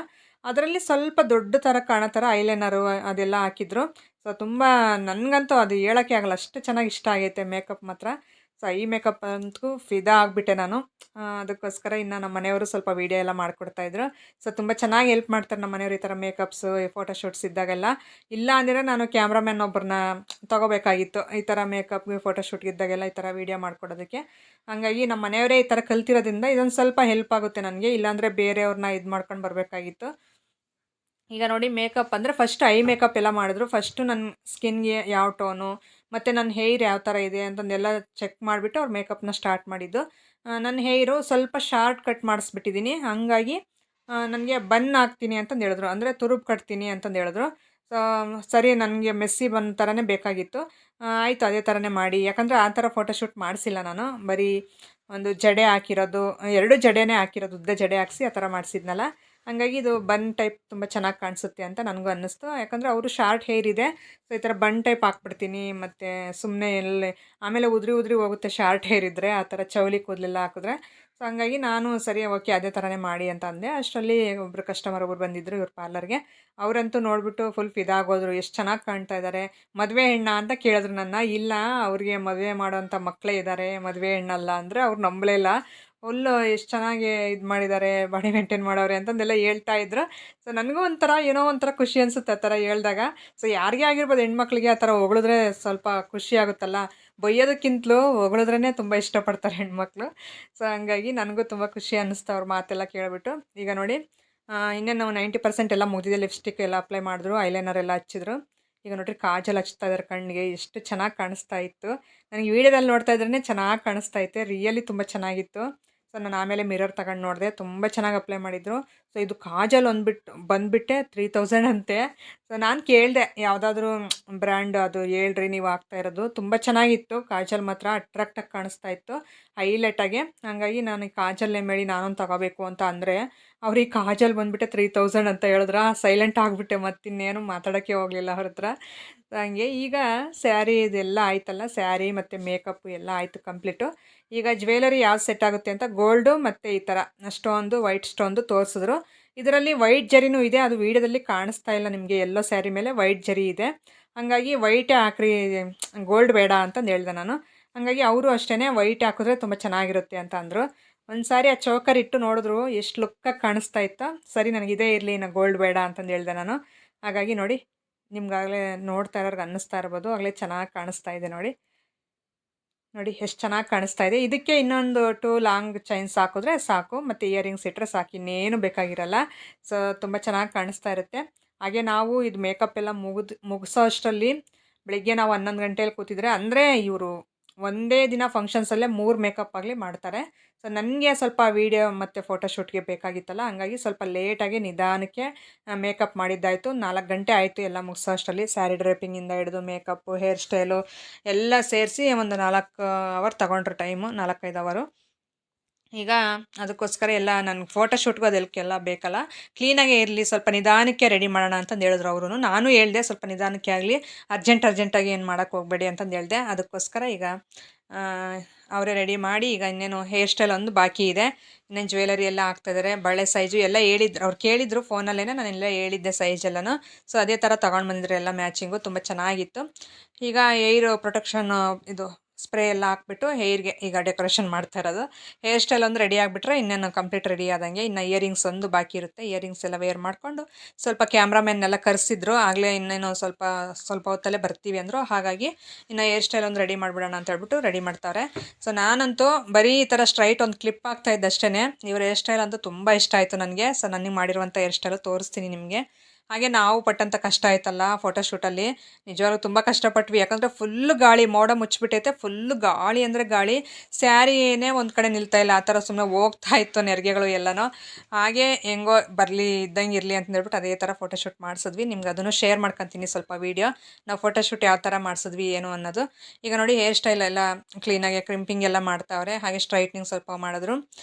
ಅದರಲ್ಲಿ ಸ್ವಲ್ಪ ದೊಡ್ಡ ಥರ ಕಾಣೋ ಥರ ಐಲೈನರು ಅದೆಲ್ಲ ಹಾಕಿದ್ರು. ಸೊ ತುಂಬ ನನಗಂತೂ ಅದು ಹೇಳೋಕ್ಕೆ ಆಗಲ್ಲ, ಅಷ್ಟು ಚೆನ್ನಾಗಿ ಇಷ್ಟ ಆಗೈತೆ ಮೇಕಪ್ ಮಾತ್ರ. ಸೊ ಐ ಮೇಕಪ್ ಅಂತೂ ಫಿದಾ ಆಗಿಬಿಟ್ಟೆ ನಾನು. ಅದಕ್ಕೋಸ್ಕರ ಇನ್ನು ನಮ್ಮ ಮನೆಯವರು ಸ್ವಲ್ಪ ವೀಡಿಯೋ ಎಲ್ಲ ಮಾಡಿಕೊಡ್ತಾಯಿದ್ರು. ಸೊ ತುಂಬ ಚೆನ್ನಾಗಿ ಹೆಲ್ಪ್ ಮಾಡ್ತಾರೆ ನಮ್ಮ ಮನೆಯವರು ಈ ಥರ ಮೇಕಪ್ಸು ಫೋಟೋಶೂಟ್ಸ್ ಇದ್ದಾಗೆಲ್ಲ. ಇಲ್ಲ ಅಂದರೆ ನಾನು ಕ್ಯಾಮ್ರಾಮ್ಯಾನ್ ಒಬ್ಬರನ್ನ ತೊಗೋಬೇಕಾಗಿತ್ತು ಈ ಥರ ಮೇಕಪ್ಗೆ ಫೋಟೋಶೂಟ್ಗೆ ಇದ್ದಾಗೆಲ್ಲ ಈ ಥರ ವೀಡಿಯೋ ಮಾಡ್ಕೊಡೋದಕ್ಕೆ. ಹಾಗಾಗಿ ನಮ್ಮ ಮನೆಯವರೇ ಈ ಥರ ಕಲ್ತಿರೋದ್ರಿಂದ ಇದೊಂದು ಸ್ವಲ್ಪ ಹೆಲ್ಪ್ ಆಗುತ್ತೆ ನನಗೆ, ಇಲ್ಲಾಂದರೆ ಬೇರೆಯವ್ರನ್ನ ಇದು ಮಾಡ್ಕೊಂಡು ಬರಬೇಕಾಗಿತ್ತು. ಈಗ ನೋಡಿ ಮೇಕಪ್ ಅಂದರೆ ಫಸ್ಟ್ ಐ ಮೇಕಪ್ ಎಲ್ಲ ಮಾಡಿದ್ರು. ಫಸ್ಟು ನನ್ನ ಸ್ಕಿನ್ಗೆ ಯಾವ ಟೋನು ಮತ್ತು ನನ್ನ ಹೇರ್ ಯಾವ ಥರ ಇದೆ ಅಂತಂದೆಲ್ಲ ಚೆಕ್ ಮಾಡಿಬಿಟ್ಟು ಅವ್ರು ಮೇಕಪ್ನ ಸ್ಟಾರ್ಟ್ ಮಾಡಿದ್ದು. ನನ್ನ ಹೇರು ಸ್ವಲ್ಪ ಶಾರ್ಟ್ ಕಟ್ ಮಾಡಿಸ್ಬಿಟ್ಟಿದ್ದೀನಿ. ಹಂಗಾಗಿ ನನಗೆ ಬನ್ ಹಾಕ್ತೀನಿ ಅಂತಂದು ಹೇಳಿದ್ರು, ಅಂದರೆ ತುರುಬು ಕಟ್ತೀನಿ ಅಂತಂದು ಹೇಳಿದ್ರು. ಸೊ ಸರಿ, ನನಗೆ ಮೆಸ್ಸಿ ಬನ್ ಥರನೇ ಬೇಕಾಗಿತ್ತು. ಆಯಿತು ಅದೇ ಥರನೇ ಮಾಡಿ, ಯಾಕಂದರೆ ಆ ಥರ ಫೋಟೋಶೂಟ್ ಮಾಡಿಸಿಲ್ಲ ನಾನು, ಬರೀ ಒಂದು ಜಡೆ ಹಾಕಿರೋದು, 2 ಜಡೆನೇ ಹಾಕಿರೋದು, ಉದ್ದ ಜಡೆ ಹಾಕಿಸಿ ಆ ಥರ ಮಾಡಿಸಿದ್ನಲ್ಲ. ಹಾಗಾಗಿ ಇದು ಬನ್ ಟೈಪ್ ತುಂಬ ಚೆನ್ನಾಗಿ ಕಾಣಿಸುತ್ತೆ ಅಂತ ನನಗೂ ಅನ್ನಿಸ್ತು. ಯಾಕಂದರೆ ಅವರು ಶಾರ್ಟ್ ಹೇರ್ ಇದೆ. ಸೊ ಈ ಥರ ಬನ್ ಟೈಪ್ ಹಾಕ್ಬಿಡ್ತೀನಿ, ಮತ್ತು ಸುಮ್ಮನೆ ಎಲ್ಲಿ ಆಮೇಲೆ ಉದುರಿ ಹೋಗುತ್ತೆ ಶಾರ್ಟ್ ಹೇರ್ ಇದ್ದರೆ, ಆ ಥರ ಚೌಲಿ ಕೂದಲೆಲ್ಲ ಹಾಕಿದ್ರೆ. ಸೊ ಹಂಗಾಗಿ ನಾನು ಸರಿ ಓಕೆ ಅದೇ ಥರನೇ ಮಾಡಿ ಅಂತ ಅಂದೆ. ಅಷ್ಟರಲ್ಲಿ ಒಬ್ಬರು ಕಸ್ಟಮರ್ ಒಬ್ಬರು ಬಂದಿದ್ದರು ಇವ್ರ ಪಾರ್ಲರ್ಗೆ. ಅವರಂತೂ ನೋಡಿಬಿಟ್ಟು ಫುಲ್ ಫಿದಾಗೋದ್ರು, ಎಷ್ಟು ಚೆನ್ನಾಗಿ ಕಾಣ್ತಾ ಇದ್ದಾರೆ, ಮದುವೆ ಹೆಣ್ಣಾ ಅಂತ ಕೇಳಿದ್ರು ನನ್ನ. ಇಲ್ಲ, ಅವ್ರಿಗೆ ಮದುವೆ ಮಾಡೋವಂಥ ಮಕ್ಕಳೇ ಇದ್ದಾರೆ, ಮದುವೆ ಹೆಣ್ಣಲ್ಲ ಅಂದರೆ ಅವ್ರು ನಂಬಲೇ ಇಲ್ಲ. ಫುಲ್ಲು ಎಷ್ಟು ಚೆನ್ನಾಗಿ ಇದು ಮಾಡಿದ್ದಾರೆ, ಬಾಡಿ ಮೇಂಟೈನ್ ಮಾಡೋರೆ ಅಂತಂದೆಲ್ಲ ಹೇಳ್ತಾ ಇದ್ರು. ಸೊ ನನಗೂ ಒಂಥರ ಏನೋ ಒಂಥರ ಖುಷಿ ಅನಿಸುತ್ತೆ ಆ ಥರ ಹೇಳ್ದಾಗ. ಸೊ ಯಾರಿಗೇ ಆಗಿರ್ಬೋದು, ಹೆಣ್ಮಕ್ಳಿಗೆ ಆ ಥರ ಹೊಗಳಿದ್ರೆ ಸ್ವಲ್ಪ ಖುಷಿ ಆಗುತ್ತಲ್ಲ, ಬೈಯೋದಕ್ಕಿಂತಲೂ ಹೊಗಳಿದ್ರೇ ತುಂಬ ಇಷ್ಟಪಡ್ತಾರೆ ಹೆಣ್ಮಕ್ಳು. ಸೊ ಹಂಗಾಗಿ ನನಗೂ ತುಂಬ ಖುಷಿ ಅನ್ನಿಸ್ತು ಅವ್ರ ಮಾತೆಲ್ಲ ಕೇಳಿಬಿಟ್ಟು. ಈಗ ನೋಡಿ ಇನ್ನೇನು 90% ಎಲ್ಲ ಮುಗಿದಿದೆ. ಲಿಪ್ಸ್ಟಿಕ್ ಎಲ್ಲ ಅಪ್ಲೈ ಮಾಡಿದ್ರು, ಐಲೈನರ್ ಎಲ್ಲ ಹಚ್ಚಿದ್ರು. ಈಗ ನೋಡಿರಿ ಕಾಜಲ್ ಹಚ್ತಾ ಇದ್ದಾರೆ ಕಣ್ಣಿಗೆ, ಎಷ್ಟು ಚೆನ್ನಾಗಿ ಕಾಣಿಸ್ತಾ ಇತ್ತು. ನನಗೆ ವೀಡಿಯೋದಲ್ಲಿ ನೋಡ್ತಾ ಇದ್ರೇ ಚೆನ್ನಾಗಿ ಕಾಣಿಸ್ತಾ ಐತೆ, ರಿಯಲಿ ತುಂಬ ಚೆನ್ನಾಗಿತ್ತು. ಸೊ ನಾನು ಆಮೇಲೆ ಮಿರರ್ ತಗೊಂಡು ನೋಡಿದೆ, ತುಂಬ ಚೆನ್ನಾಗಿ ಅಪ್ಲೈ ಮಾಡಿದರು. ಸೊ ಇದು ಕಾಜಲ್ ಬಂದುಬಿಟ್ಟೆ 3000 ಅಂತೆ. ಸೊ ನಾನು ಕೇಳಿದೆ ಯಾವುದಾದ್ರೂ ಬ್ರ್ಯಾಂಡ್ ಅದು ಹೇಳ್ರಿ ನೀವು ಹಾಕ್ತಾ ಇರೋದು. ತುಂಬ ಚೆನ್ನಾಗಿತ್ತು ಕಾಜಲ್, ಮಾತ್ರ ಅಟ್ರಾಕ್ಟಾಗಿ ಕಾಣಿಸ್ತಾ ಇತ್ತು, ಹೈಲೈಟಾಗಿ. ಹಾಗಾಗಿ ನಾನು ಈ ಕಾಜಲ್ ನೇಮ್ ನಾನೊಂದು ತಗೋಬೇಕು ಅಂತ ಅಂದರೆ, ಅವ್ರಿಗೆ ಕಾಜಲ್ ಬಂದುಬಿಟ್ಟೆ 3000 ಅಂತ ಹೇಳಿದ್ರ. ಸೈಲೆಂಟ್ ಆಗಿಬಿಟ್ಟೆ, ಮತ್ತಿನ್ನೇನು ಮಾತಾಡೋಕ್ಕೆ ಹೋಗಲಿಲ್ಲ ಅವ್ರ ಹತ್ರ. ಹಂಗೆ ಈಗ ಸ್ಯಾರಿ ಇದೆಲ್ಲ ಆಯ್ತಲ್ಲ, ಸ್ಯಾರಿ ಮತ್ತು ಮೇಕಪ್ಪು ಎಲ್ಲ ಆಯಿತು ಕಂಪ್ಲೀಟು. ಈಗ ಜ್ಯುವೆಲರಿ ಯಾವ್ದು ಸೆಟ್ ಆಗುತ್ತೆ ಅಂತ ಗೋಲ್ಡು ಮತ್ತು ಈ ಥರ ಸ್ಟೋನ್ದು, ವೈಟ್ ಸ್ಟೋನ್ದು ತೋರಿಸಿದ್ರು. ಇದರಲ್ಲಿ ವೈಟ್ ಜರಿನೂ ಇದೆ, ಅದು ವೀಡಿಯೋದಲ್ಲಿ ಕಾಣಿಸ್ತಾ ಇಲ್ಲ ನಿಮಗೆ. ಎಲ್ಲೋ ಸ್ಯಾರಿ ಮೇಲೆ ವೈಟ್ ಜರಿ ಇದೆ, ಹಾಗಾಗಿ ವೈಟೇ ಹಾಕ್ರಿ, ಗೋಲ್ಡ್ ಬೇಡ ಅಂತಂದು ಹೇಳ್ದೆ ನಾನು. ಹಾಗಾಗಿ ಅವರು ಅಷ್ಟೇ ವೈಟ್ ಹಾಕಿದ್ರೆ ತುಂಬ ಚೆನ್ನಾಗಿರುತ್ತೆ ಅಂತ ಅಂದರು. ಒಂದು ಸಾರಿ ಆ ಚೋಕರ್ ಇಟ್ಟು ನೋಡಿದ್ರು, ಎಷ್ಟು ಲುಕ್ಕಾಗಿ ಕಾಣಿಸ್ತಾ ಇತ್ತು. ಸರಿ ನನಗಿದೇ ಇರಲಿ, ಇನ್ನು ಗೋಲ್ಡ್ ಬೇಡ ಅಂತಂದು ಹೇಳ್ದೆ ನಾನು. ಹಾಗಾಗಿ ನೋಡಿ, ನಿಮ್ಗಾಗಲೇ ನೋಡ್ತಾ ಇರೋರ್ಗೆ ಅನ್ನಿಸ್ತಾ ಇರ್ಬೋದು, ಆಗಲೇ ಚೆನ್ನಾಗಿ ಕಾಣಿಸ್ತಾ ಇದೆ ನೋಡಿ. ನೋಡಿ ಎಷ್ಟು ಚೆನ್ನಾಗಿ ಕಾಣಿಸ್ತಾ ಇದೆ. ಇದಕ್ಕೆ ಇನ್ನೊಂದು 2 ಲಾಂಗ್ ಚೈನ್ಸ್ ಹಾಕಿದ್ರೆ ಸಾಕು, ಮತ್ತು ಇಯರಿಂಗ್ಸ್ ಇಟ್ಟರೆ ಸಾಕು, ಇನ್ನೇನು ಬೇಕಾಗಿರಲ್ಲ. ಸೊ ತುಂಬ ಚೆನ್ನಾಗಿ ಕಾಣಿಸ್ತಾ ಇರುತ್ತೆ. ಹಾಗೆ ನಾವು ಇದು ಮೇಕಪ್ ಎಲ್ಲ ಮುಗಿಸೋ ಅಷ್ಟರಲ್ಲಿ ಬೆಳಿಗ್ಗೆ ನಾವು 11 ಗಂಟೆಯಲ್ಲಿ ಕೂತಿದ್ರೆ, ಅಂದರೆ ಇವರು ಒಂದೇ ದಿನ ಫಂಕ್ಷನ್ಸಲ್ಲೇ 3 ಮೇಕಪ್ ಆಗಲಿ ಮಾಡ್ತಾರೆ. ಸೊ ನನಗೆ ಸ್ವಲ್ಪ ವೀಡಿಯೋ ಮತ್ತು ಫೋಟೋಶೂಟ್ಗೆ ಬೇಕಾಗಿತ್ತಲ್ಲ, ಹಂಗಾಗಿ ಸ್ವಲ್ಪ ಲೇಟಾಗಿ ನಿಧಾನಕ್ಕೆ ಮೇಕಪ್ ಮಾಡಿದ್ದಾಯಿತು. 4 ಗಂಟೆ ಆಯಿತು ಎಲ್ಲ ಮುಗಿಸೋ ಅಷ್ಟರಲ್ಲಿ. ಸ್ಯಾರಿ ಡ್ರೇಪಿಂಗಿಂದ ಹಿಡಿದು ಮೇಕಪ್ಪು, ಹೇರ್ ಸ್ಟೈಲು ಎಲ್ಲ ಸೇರಿಸಿ ಒಂದು 4 ಅವರ್ ತಗೊಂಡ್ರು ಟೈಮು, 4-5 ಅವರು. ಈಗ ಅದಕ್ಕೋಸ್ಕರ ಎಲ್ಲ ನನಗೆ ಫೋಟೋಶೂಟ್ಗೂ ಅದಕ್ಕೆಲ್ಲ ಬೇಕಲ್ಲ, ಕ್ಲೀನಾಗೇ ಇರಲಿ, ಸ್ವಲ್ಪ ನಿಧಾನಕ್ಕೆ ರೆಡಿ ಮಾಡೋಣ ಅಂತಂದು ಹೇಳಿದ್ರು ಅವರು. ನಾನು ಹೇಳಿದೆ ಸ್ವಲ್ಪ ನಿಧಾನಕ್ಕೆ ಆಗಲಿ, ಅರ್ಜೆಂಟಾಗಿ ಏನು ಮಾಡೋಕ್ಕೆ ಹೋಗಬೇಡಿ ಅಂತಂದು ಹೇಳಿದೆ. ಅದಕ್ಕೋಸ್ಕರ ಈಗ ಅವರೇ ರೆಡಿ ಮಾಡಿ ಈಗ ಇನ್ನೇನು ಹೇರ್ ಸ್ಟೈಲ್ ಒಂದು ಬಾಕಿ ಇದೆ. ಇನ್ನೇನು ಜ್ಯುವೆಲರಿ ಎಲ್ಲ ಹಾಕ್ತಾಯಿದ್ದಾರೆ. ಬಳೆ ಸೈಜು ಎಲ್ಲ ಹೇಳಿದ್ರು, ಅವ್ರು ಕೇಳಿದ್ರು ಫೋನಲ್ಲೇ, ನಾನೆಲ್ಲ ಹೇಳಿದ್ದೆ ಸೈಜ್ ಎಲ್ಲನೂ. ಸೊ ಅದೇ ಥರ ತೊಗೊಂಡು ಬಂದಿದ್ರು ಎಲ್ಲ ಮ್ಯಾಚಿಂಗು, ತುಂಬ ಚೆನ್ನಾಗಿತ್ತು. ಈಗ ಏರ್ ಪ್ರೊಟೆಕ್ಷನ್ ಇದು ಸ್ಪ್ರೇ ಎಲ್ಲ ಹಾಕ್ಬಿಟ್ಟು ಹೇರ್ಗೆ ಈಗ ಡೆಕೋರೇಷನ್ ಮಾಡ್ತಾ ಇರೋದು. ಹೇರ್ ಸ್ಟೈಲ್ ಒಂದು ರೆಡಿ ಆಗಿಬಿಟ್ರೆ ಇನ್ನೇನು ಕಂಪ್ಲೀಟ್ ರೆಡಿ ಆದಂಗೆ. ಇನ್ನು ಇಯರಿಂಗ್ಸ್ ಒಂದು ಬಾಕಿ ಇರುತ್ತೆ. ಇಯರಿಂಗ್ಸ್ ಎಲ್ಲ ವೇರ್ ಮಾಡಿಕೊಂಡು ಸ್ವಲ್ಪ ಕ್ಯಾಮ್ರಾಮೆನ್ನೆಲ್ಲ ಕರೆಸಿದ್ರು. ಆಗಲೇ ಇನ್ನೇನು ಸ್ವಲ್ಪ ಹೊತ್ತಲ್ಲೇ ಬರ್ತೀವಿ ಅಂದರು. ಹಾಗಾಗಿ ಇನ್ನು ಹೇರ್ ಸ್ಟೈಲ್ ಒಂದು ರೆಡಿ ಮಾಡಿಬಿಡೋಣ ಅಂತ ಹೇಳ್ಬಿಟ್ಟು ರೆಡಿ ಮಾಡ್ತಾರೆ. ಸೊ ನಾನಂತೂ ಬರೀ ಈ ಥರ ಸ್ಟ್ರೈಟ್ ಒಂದು ಕ್ಲಿಪ್ ಆಗ್ತಾ ಇದ್ದ ಅಷ್ಟೇ. ಇವ್ರ ಹೇರ್ ಸ್ಟೈಲ್ ಅಂತೂ ತುಂಬ ಇಷ್ಟ ಆಯಿತು ನನಗೆ. ಸೊ ನನಗೆ ಮಾಡಿರುವಂಥ ಹೇರ್ ಸ್ಟೈಲು ತೋರಿಸ್ತೀನಿ ನಿಮಗೆ. ಹಾಗೆ ನಾವು ಪಟ್ಟಂಥ ಕಷ್ಟ ಆಯ್ತಲ್ಲ ಫೋಟೋಶೂಟಲ್ಲಿ, ನಿಜವಾಗ್ಲೂ ತುಂಬ ಕಷ್ಟಪಟ್ವಿ. ಯಾಕಂದರೆ ಫುಲ್ಲು ಗಾಳಿ, ಮೋಡ ಮುಚ್ಚಿಬಿಟ್ಟೈತೆ, ಫುಲ್ಲು ಗಾಳಿ ಅಂದರೆ ಗಾಳಿ. ಸ್ಯಾರಿನೇ ಒಂದು ಕಡೆ ನಿಲ್ತಾಯಿಲ್ಲ, ಆ ಥರ ಸುಮ್ಮನೆ ಹೋಗ್ತಾ ಇತ್ತು ನೆರಿಗೆಗಳು ಎಲ್ಲನೂ. ಹಾಗೆ ಹೆಂಗೋ ಬರಲಿ ಇದ್ದಂಗೆ ಇರಲಿ ಅಂತ ಹೇಳ್ಬಿಟ್ಟು ಅದೇ ಥರ ಫೋಟೋಶೂಟ್ ಮಾಡಿಸಿದ್ವಿ. ನಿಮ್ಗೆ ಅದನ್ನು ಶೇರ್ ಮಾಡ್ಕೊತೀನಿ ಸ್ವಲ್ಪ ವೀಡಿಯೋ, ನಾವು ಫೋಟೋಶೂಟ್ ಯಾವ ಥರ ಮಾಡಿಸಿದ್ವಿ ಏನು ಅನ್ನೋದು. ಈಗ ನೋಡಿ ಹೇರ್ ಸ್ಟೈಲ್ ಎಲ್ಲ ಕ್ಲೀನಾಗಿ ಕ್ರಿಂಪಿಂಗ್ ಎಲ್ಲ ಮಾಡ್ತಾವ್ರೆ. ಹಾಗೆ ಸ್ಟ್ರೈಟ್ನಿಂಗ್ ಸ್ವಲ್ಪ ಮಾಡಿದ್ರು.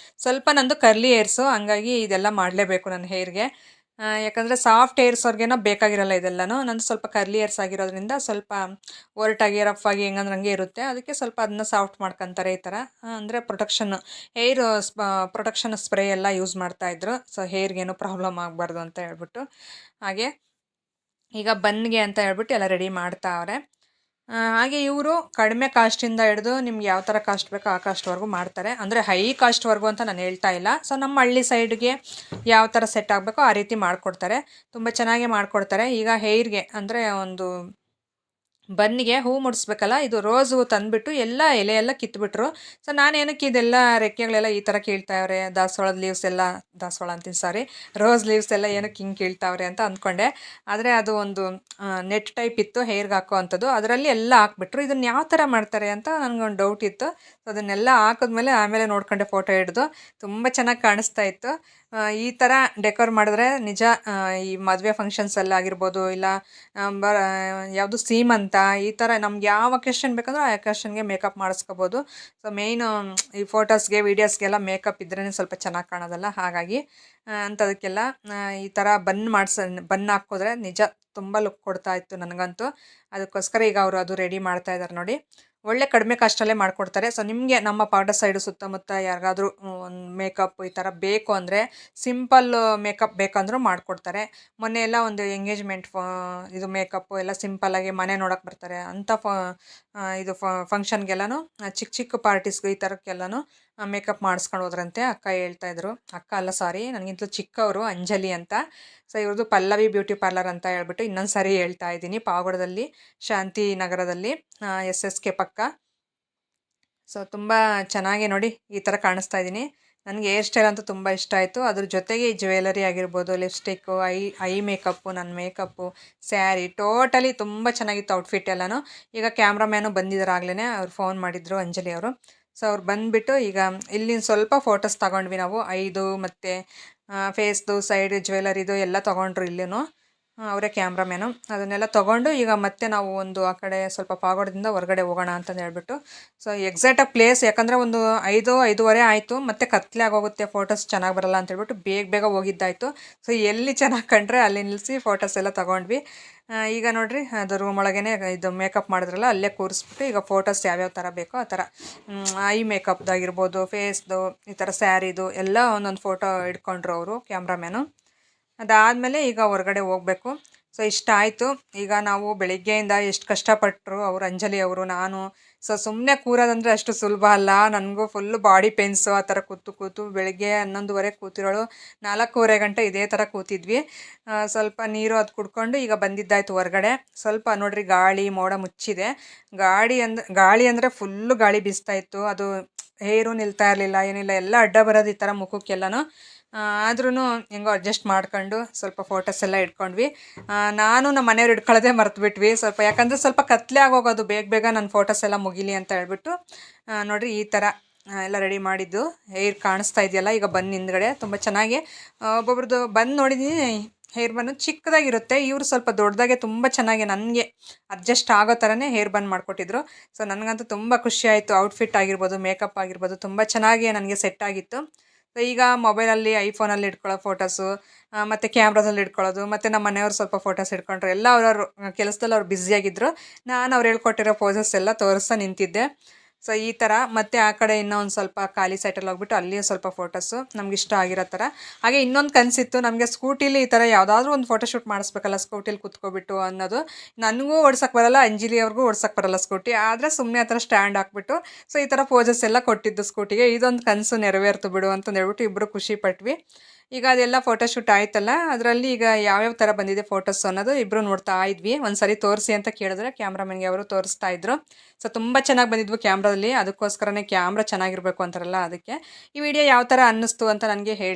ಸ್ವಲ್ಪ ನಂದು ಕರ್ಲಿ ಹೇರ್ಸು, ಹಂಗಾಗಿ ಇದೆಲ್ಲ ಮಾಡಲೇಬೇಕು ನನ್ನ ಹೇರ್ಗೆ. ಯಾಕಂದರೆ ಸಾಫ್ಟ್ ಹೇರ್ಸವ್ರಿಗೇನೋ ಬೇಕಾಗಿರಲ್ಲ ಇದೆಲ್ಲನೂ. ನಂದು ಸ್ವಲ್ಪ ಕರ್ಲಿ ಹೇರ್ಸ್ ಆಗಿರೋದ್ರಿಂದ ಸ್ವಲ್ಪ ಒರಟಾಗಿ ರಫ್ ಆಗಿ ಹೆಂಗಂದ್ರೆ ಹಂಗೆ ಇರುತ್ತೆ. ಅದಕ್ಕೆ ಸ್ವಲ್ಪ ಅದನ್ನ ಸಾಫ್ಟ್ ಮಾಡ್ಕೊತಾರೆ ಈ ಥರ. ಅಂದರೆ ಹೇರ್ ಪ್ರೊಟೆಕ್ಷನ್ ಸ್ಪ್ರೇ ಎಲ್ಲ ಯೂಸ್ ಮಾಡ್ತಾಯಿದ್ರು. ಸೊ ಹೇರ್ಗೇನು ಪ್ರಾಬ್ಲಮ್ ಆಗಬಾರ್ದು ಅಂತ ಹೇಳ್ಬಿಟ್ಟು. ಹಾಗೆ ಈಗ ಬನ್ನಿಗೆ ಅಂತ ಹೇಳ್ಬಿಟ್ಟು ಎಲ್ಲ ರೆಡಿ ಮಾಡ್ತಾವ್ರೆ. ಹಾಗೆ ಇವರು ಕಡಿಮೆ ಕಾಸ್ಟಿಂದ ಹಿಡಿದು ನಿಮ್ಗೆ ಯಾವ ಥರ ಕಾಸ್ಟ್ ಬೇಕೋ ಆ ಕಾಸ್ಟ್ವರೆಗೂ ಮಾಡ್ತಾರೆ. ಅಂದರೆ ಹೈ ಕಾಸ್ಟ್ವರೆಗೂ ಅಂತ ನಾನು ಹೇಳ್ತಾ ಇಲ್ಲ. ಸೊ ನಮ್ಮ ಹಳ್ಳಿ ಸೈಡ್ಗೆ ಯಾವ ಥರ ಸೆಟ್ ಆಗಬೇಕೋ ಆ ರೀತಿ ಮಾಡಿಕೊಡ್ತಾರೆ. ತುಂಬ ಚೆನ್ನಾಗೇ ಮಾಡಿಕೊಡ್ತಾರೆ. ಈಗ ಹೇರ್ಗೆ ಅಂದರೆ ಒಂದು ಬನ್ನಿಗೆ ಹೂ ಮುಡಿಸ್ಬೇಕಲ್ಲ, ಇದು ರೋಸ್ ಹೂ ತಂದುಬಿಟ್ಟು ಎಲ್ಲ ಎಲೆ ಎಲ್ಲ ಕಿತ್ಬಿಟ್ರು. ಸೊ ನಾನೇನಕ್ಕೆ ಇದೆಲ್ಲ ರೆಕ್ಕೆಗಳೆಲ್ಲ ಈ ಥರ ಕೀಳ್ತಾವ್ರೆ, ದಾಸವಾಳದ ಲೀವ್ಸ್ ಎಲ್ಲ, ದಾಸವಾಳ ಅಂತೀನಿ ಸಾರಿ, ರೋಸ್ ಲೀವ್ಸ್ ಎಲ್ಲ ಏನಕ್ಕೆ ಹಿಂಗೆ ಕೀಳ್ತಾವ್ರೆ ಅಂತ ಅಂದ್ಕೊಂಡೆ. ಆದರೆ ಅದು ಒಂದು ನೆಟ್ ಟೈಪ್ ಇತ್ತು ಹೇರ್ಗೆ ಹಾಕೋ ಅಂಥದ್ದು, ಅದರಲ್ಲಿ ಎಲ್ಲ ಹಾಕ್ಬಿಟ್ರು. ಇದನ್ನು ಯಾವ ಥರ ಮಾಡ್ತಾರೆ ಅಂತ ನನಗೊಂದು ಡೌಟ್ ಇತ್ತು. ಸೊ ಅದನ್ನೆಲ್ಲ ಹಾಕಿದ್ಮೇಲೆ ಆಮೇಲೆ ನೋಡ್ಕೊಂಡೆ ಫೋಟೋ ಹಿಡಿದು. ತುಂಬ ಚೆನ್ನಾಗಿ ಕಾಣಿಸ್ತಾ ಇತ್ತು. ಈ ಥರ ಡೆಕೋರ್ ಮಾಡಿದ್ರೆ ನಿಜ ಈ ಮದುವೆ ಫಂಕ್ಷನ್ಸಲ್ಲಾಗಿರ್ಬೋದು, ಇಲ್ಲ ಯಾವುದು ಸೀಮಂತ, ಈ ಥರ ನಮ್ಗೆ ಯಾವ ಅಕೇಶನ್ ಬೇಕಂದ್ರೆ ಆ ಅಕೇಶನ್ಗೆ ಮೇಕಪ್ ಮಾಡಿಸ್ಕೋಬೋದು. ಸೊ ಮೇಯ್ನು ಈ ಫೋಟೋಸ್ಗೆ ವೀಡಿಯೋಸ್ಗೆಲ್ಲ ಮೇಕಪ್ ಇದ್ರೇ ಸ್ವಲ್ಪ ಚೆನ್ನಾಗಿ ಕಾಣೋದಲ್ಲ. ಹಾಗಾಗಿ ಅಂಥದಕ್ಕೆಲ್ಲ ಈ ಥರ ಬನ್ ಹಾಕಿದ್ರೆ ನಿಜ ತುಂಬ ಲುಕ್ ಕೊಡ್ತಾ ಇತ್ತು ನನಗಂತೂ. ಅದಕ್ಕೋಸ್ಕರ ಈಗ ಅವರು ಅದು ರೆಡಿ ಮಾಡ್ತಾ ಇದ್ದಾರೆ ನೋಡಿ. ಒಳ್ಳೆ ಕಡಿಮೆ ಕಾಸ್ಟಲ್ಲೇ ಮಾಡಿಕೊಡ್ತಾರೆ. ಸೊ ನಿಮಗೆ ನಮ್ಮ ಪಾವಡ ಸೈಡು ಸುತ್ತಮುತ್ತ ಯಾರಿಗಾದ್ರೂ ಒಂದು ಮೇಕಪ್ ಈ ಥರ ಬೇಕು ಅಂದರೆ, ಸಿಂಪಲ್ ಮೇಕಪ್ ಬೇಕಂದ್ರೂ ಮಾಡಿಕೊಡ್ತಾರೆ. ಮೊನ್ನೆ ಎಲ್ಲ ಒಂದು ಎಂಗೇಜ್ಮೆಂಟ್ ಇದು ಮೇಕಪ್ಪು ಎಲ್ಲ ಸಿಂಪಲ್ಲಾಗಿ ಮನೆ ನೋಡೋಕೆ ಬರ್ತಾರೆ ಅಂಥ ಇದು ಫಂಕ್ಷನ್ಗೆಲ್ಲನೂ ಚಿಕ್ಕ ಚಿಕ್ಕ ಪಾರ್ಟೀಸ್ಗೂ ಈ ಥರಕ್ಕೆಲ್ಲನೂ ಮೇಕಪ್ ಮಾಡಿಸ್ಕೊಂಡು ಹೋದ್ರಂತೆ. ಅಕ್ಕ ಹೇಳ್ತಾಯಿದ್ರು, ಅಕ್ಕ ಅಲ್ಲ ಸಾರಿ, ನನಗಿಂತಲೂ ಚಿಕ್ಕವರು, ಅಂಜಲಿ ಅಂತ. ಸೊ ಇವ್ರದ್ದು ಪಲ್ಲವಿ ಬ್ಯೂಟಿ ಪಾರ್ಲರ್ ಅಂತ ಹೇಳ್ಬಿಟ್ಟು ಇನ್ನೊಂದು ಸಾರಿ ಹೇಳ್ತಾ ಇದ್ದೀನಿ. ಪಾವಗಡದಲ್ಲಿ ಶಾಂತಿ ನಗರದಲ್ಲಿ SSK ಪಕ್ಕ. ಸೊ ತುಂಬ ಚೆನ್ನಾಗಿ ನೋಡಿ ಈ ಥರ ಕಾಣಿಸ್ತಾ ಇದ್ದೀನಿ. ನನಗೆ ಹೇರ್ ಸ್ಟೈಲ್ ಅಂತೂ ತುಂಬ ಇಷ್ಟ ಆಯಿತು. ಅದ್ರ ಜೊತೆಗೆ ಈ ಜ್ಯುವೆಲರಿ ಆಗಿರ್ಬೋದು, ಲಿಪ್ಸ್ಟಿಕ್ಕು, ಐ ಮೇಕಪ್ಪು, ನನ್ನ ಮೇಕಪ್ಪು, ಸ್ಯಾರಿ, ಟೋಟಲಿ ತುಂಬ ಚೆನ್ನಾಗಿತ್ತು ಔಟ್ಫಿಟ್ ಎಲ್ಲನೂ. ಈಗ ಕ್ಯಾಮ್ರಾಮ್ಯಾನು ಬಂದಿದ್ದಾರೆ ಆಗ್ಲೇ, ಅವ್ರು ಫೋನ್ ಮಾಡಿದ್ರು ಅಂಜಲಿ ಅವರು. ಸೊ ಅವ್ರು ಬಂದುಬಿಟ್ಟು ಈಗ ಇಲ್ಲಿನ ಸ್ವಲ್ಪ ಫೋಟೋಸ್ ತಗೊಂಡ್ವಿ ನಾವು. ಐದು ಮತ್ತು ಫೇಸ್ದು, ಸೈಡ್ ಜ್ಯುವೆಲರಿದು ಎಲ್ಲ ತೊಗೊಂಡ್ರು ಇಲ್ಲೂ ಅವರೇ ಕ್ಯಾಮ್ರಾಮ್ಯಾನು. ಅದನ್ನೆಲ್ಲ ತೊಗೊಂಡು ಈಗ ಮತ್ತೆ ನಾವು ಒಂದು ಆ ಕಡೆ ಸ್ವಲ್ಪ ಪಾವಗಡದಿಂದ ಹೊರಗಡೆ ಹೋಗೋಣ ಅಂತಂದು ಹೇಳ್ಬಿಟ್ಟು. ಸೊ ಎಕ್ಸಾಕ್ಟಾಗಿ ಪ್ಲೇಸ್, ಯಾಕಂದರೆ ಒಂದು 5-5:30 ಆಯಿತು, ಮತ್ತು ಕತ್ಲೆ ಆಗೋಗುತ್ತೆ, ಫೋಟೋಸ್ ಚೆನ್ನಾಗಿ ಬರಲ್ಲ ಅಂತ ಹೇಳ್ಬಿಟ್ಟು ಬೇಗ ಹೋಗಿದ್ದಾಯಿತು. ಸೊ ಎಲ್ಲಿ ಚೆನ್ನಾಗಿ ಕಂಡ್ರೆ ಅಲ್ಲಿ ನಿಲ್ಲಿಸಿ ಫೋಟೋಸ್ ಎಲ್ಲ ತೊಗೊಂಡ್ವಿ. ಈಗ ನೋಡಿರಿ, ಅದು ರೂಮ್ ಒಳಗೇ ಇದು ಮೇಕಪ್ ಮಾಡಿದ್ರಲ್ಲ ಅಲ್ಲೇ ಕೂರಿಸ್ಬಿಟ್ಟು ಈಗ ಫೋಟೋಸ್ ಯಾವ್ಯಾವ ಥರ ಬೇಕೋ ಆ ಥರ ಐ ಮೇಕಪ್ದಾಗಿರ್ಬೋದು, ಫೇಸ್ದು, ಈ ಥರ ಸ್ಯಾರಿದು ಎಲ್ಲ ಒಂದೊಂದು ಫೋಟೋ ಇಟ್ಕೊಂಡ್ರು ಅವರು ಕ್ಯಾಮ್ರಾಮ್ಯಾನು. ಅದಾದಮೇಲೆ ಈಗ ಹೊರಗಡೆ ಹೋಗಬೇಕು. ಸೊ ಇಷ್ಟ ಆಯಿತು. ಈಗ ನಾವು ಬೆಳಿಗ್ಗೆಯಿಂದ ಎಷ್ಟು ಕಷ್ಟಪಟ್ಟರು ಅವರು, ಅಂಜಲಿ ಅವರು, ನಾನು. ಸೊ ಸುಮ್ಮನೆ ಕೂರೋದಂದರೆ ಅಷ್ಟು ಸುಲಭ ಅಲ್ಲ. ನನಗೂ ಫುಲ್ಲು ಬಾಡಿ ಪೇನ್ಸು, ಆ ಥರ ಕೂತು ಬೆಳಿಗ್ಗೆ 11:30 ಕೂತಿರೋಳು, 4:15 ಗಂಟೆ ಇದೇ ಥರ ಕೂತಿದ್ವಿ. ಸ್ವಲ್ಪ ನೀರು ಅದು ಕುಡ್ಕೊಂಡು ಈಗ ಬಂದಿದ್ದಾಯಿತು ಹೊರಗಡೆ. ಸ್ವಲ್ಪ ನೋಡಿರಿ ಗಾಳಿ ಮೋಡ ಮುಚ್ಚಿದೆ. ಗಾಳಿ ಅಂದರೆ ಫುಲ್ಲು ಗಾಳಿ ಬೀಸ್ತಾ ಇತ್ತು. ಅದು ಹೇರು ನಿಲ್ತಾ ಇರಲಿಲ್ಲ, ಏನಿಲ್ಲ, ಎಲ್ಲ ಅಡ್ಡ ಬರೋದು ಈ ಥರ ಮುಖಕ್ಕೆಲ್ಲನೂ. ಆದ್ರೂ ಹೆಂಗೋ ಅಡ್ಜಸ್ಟ್ ಮಾಡ್ಕೊಂಡು ಸ್ವಲ್ಪ ಫೋಟೋಸ್ ಎಲ್ಲ ಇಟ್ಕೊಂಡ್ವಿ. ನಾನು ನಮ್ಮ ಮನೆಯವ್ರು ಇಟ್ಕೊಳ್ಳೋದೇ ಮರ್ತುಬಿಟ್ವಿ ಸ್ವಲ್ಪ, ಯಾಕಂದರೆ ಸ್ವಲ್ಪ ಕತ್ಲೆ ಆಗೋಗೋದು, ಬೇಗ ನನ್ನ ಫೋಟೋಸ್ ಎಲ್ಲ ಮುಗಿಲಿ ಅಂತ ಹೇಳ್ಬಿಟ್ಟು. ನೋಡಿರಿ ಈ ಥರ ಎಲ್ಲ ರೆಡಿ ಮಾಡಿದ್ದು. ಹೇರ್ ಕಾಣಿಸ್ತಾ ಇದೆಯಲ್ಲ ಈಗ ಬನ್ ಹಿಂದ್ಗಡೆ ತುಂಬ ಚೆನ್ನಾಗಿ. ಒಬ್ಬೊಬ್ರದ್ದು ಬಂದು ನೋಡಿದ್ದೀನಿ, ಹೇರ್ ಬನ್ನು ಚಿಕ್ಕದಾಗಿರುತ್ತೆ. ಇವರು ಸ್ವಲ್ಪ ದೊಡ್ಡದಾಗೆ ತುಂಬ ಚೆನ್ನಾಗಿ ನನಗೆ ಅಡ್ಜಸ್ಟ್ ಆಗೋ ಥರನೇ ಹೇರ್ ಬನ್ ಮಾಡಿಕೊಟ್ಟಿದ್ರು. ಸೊ ನನಗಂತೂ ತುಂಬ ಖುಷಿ ಆಯಿತು. ಔಟ್ಫಿಟ್ ಆಗಿರ್ಬೋದು, ಮೇಕಪ್ ಆಗಿರ್ಬೋದು ತುಂಬ ಚೆನ್ನಾಗಿ ನನಗೆ ಸೆಟ್ ಆಗಿತ್ತು. ಸೊ ಈಗ ಮೊಬೈಲಲ್ಲಿ, ಐಫೋನಲ್ಲಿ ಇಟ್ಕೊಳ್ಳೋ ಫೋಟೋಸು, ಮತ್ತು ಕ್ಯಾಮ್ರಾದಲ್ಲಿ ಇಟ್ಕೊಳ್ಳೋದು, ಮತ್ತು ನಮ್ಮ ಮನೆಯವ್ರು ಸ್ವಲ್ಪ ಫೋಟೋಸ್ ಇಟ್ಕೊಂಡ್ರು. ಎಲ್ಲ ಅವ್ರವ್ರ ಕೆಲಸದಲ್ಲಿ ಅವ್ರು ಬ್ಯುಸಿಯಾಗಿದ್ದರು. ನಾನು ಅವ್ರು ಹೇಳ್ಕೊಟ್ಟಿರೋ ಪೋಸಸ್ ಎಲ್ಲ ತೋರಿಸ್ತಾ ನಿಂತಿದ್ದೆ. ಸೊ ಈ ಥರ ಮತ್ತು ಆ ಕಡೆ ಇನ್ನೂ ಒಂದು ಸ್ವಲ್ಪ ಖಾಲಿ ಸೈಟಲ್ಲಿ ಹೋಗ್ಬಿಟ್ಟು ಅಲ್ಲಿಯೂ ಸ್ವಲ್ಪ ಫೋಟೋಸು ನಮ್ಗೆ ಇಷ್ಟ ಆಗಿರೋ ಥರ. ಹಾಗೆ ಇನ್ನೊಂದು ಕನಸಿತ್ತು ನಮಗೆ, ಸ್ಕೂಟಿಲಿ ಈ ಥರ ಯಾವುದಾದ್ರೂ ಒಂದು ಫೋಟೋಶೂಟ್ ಮಾಡಿಸ್ಬೇಕಲ್ಲ ಸ್ಕೂಟಿಲಿ ಕೂತ್ಕೊಬಿಟ್ಟು ಅನ್ನೋದು. ನನಗೂ ಓಡ್ಸೋಕ್ಕೆ ಬರಲ್ಲ, ಅಂಜಲಿ ಅವ್ರಿಗೂ ಓಡ್ಸೋಕ್ಕೆ ಬರಲ್ಲ ಸ್ಕೂಟಿ, ಆದರೆ ಸುಮ್ಮನೆ ಆ ಥರ ಸ್ಟ್ಯಾಂಡ್ ಹಾಕ್ಬಿಟ್ಟು ಸೊ ಈ ಥರ ಪೋಸಸ್ ಎಲ್ಲ ಕೊಟ್ಟಿದ್ದು ಸ್ಕೂಟಿಗೆ. ಇದೊಂದು ಕನಸು ನೆರವೇರ್ತು ಬಿಡು ಅಂತ ಹೇಳ್ಬಿಟ್ಟು ಇಬ್ಬರು ಖುಷಿ ಪಟ್ವಿ. ಈಗ ಅದೆಲ್ಲ ಫೋಟೋಶೂಟ್ ಆಯ್ತಲ್ಲ, ಅದರಲ್ಲಿ ಈಗ ಯಾವ್ಯಾವ ಥರ ಬಂದಿದೆ ಫೋಟೋಸ್ ಅನ್ನೋದು ಇಬ್ಬರು ನೋಡ್ತಾ ಇದ್ವಿ. ಒಂದ್ಸರಿ ತೋರಿಸಿ ಅಂತ ಕೇಳಿದ್ರೆ ಕ್ಯಾಮ್ರಾಮನ್ಗೆ ಅವರು ತೋರಿಸ್ತಾ ಇದ್ರು. ಸೊ ತುಂಬ ಚೆನ್ನಾಗಿ ಬಂದಿದ್ವು ಕ್ಯಾಮ್ರಾದಲ್ಲಿ, ಅದಕ್ಕೋಸ್ಕರನೇ ಕ್ಯಾಮ್ರಾ ಚೆನ್ನಾಗಿರಬೇಕು ಅಂತಾರಲ್ಲ ಅದಕ್ಕೆ. ಈ ವಿಡಿಯೋ ಯಾವ ಥರ ಅನ್ನಿಸ್ತು ಅಂತ ನನಗೆ ಹೇಳಿ.